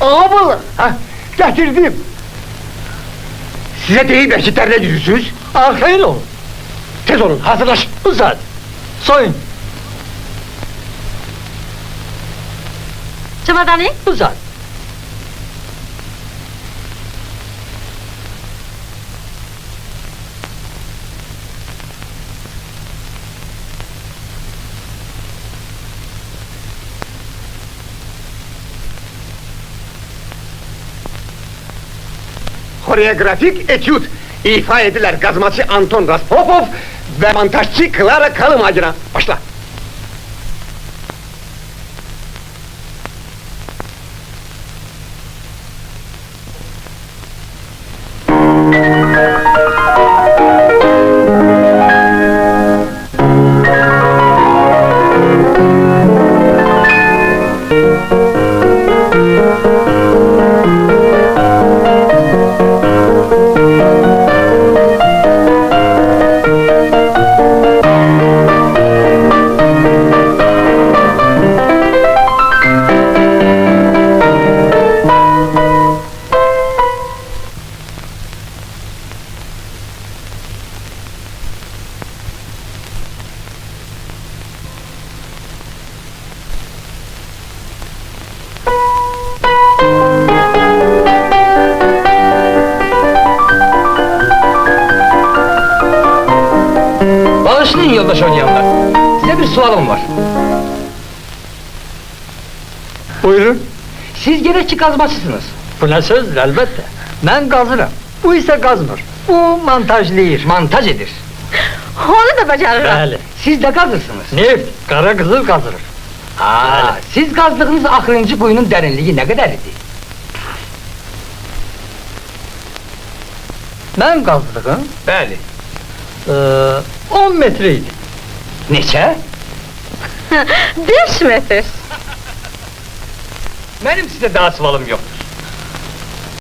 Ağa balı. Ha, getirdim. Size değil bekçilerle yüzüsünüz. Arkayın olun. Tez olun, hazırlaş. Uzat. Soyun. Çamadanı? Uzat. Koreografik etüt. İfa ediler gazmacı Anton Raspopov ve montajcı Clara Kalımacı'na. Başla. Bağışlayın yoldaş oynayanlar. Size bir sualım var. Buyurun. Siz gerekçi kazmacısınız. Bu ne sözdür elbette. Ben gazırım. Bu ise gazmır. Bu montajlayır, montaj edir. Onu da bacarırım. Bəli. Siz de gazırsınız. Neft, kara kızıl gazırır. Siz gazdığınız ahırıncı kuyunun derinliği ne kadar idi? Ben gazdığım, Bəli. 10 metreydi. Neçə? 5 metre. Benim size daha sualım yoktur.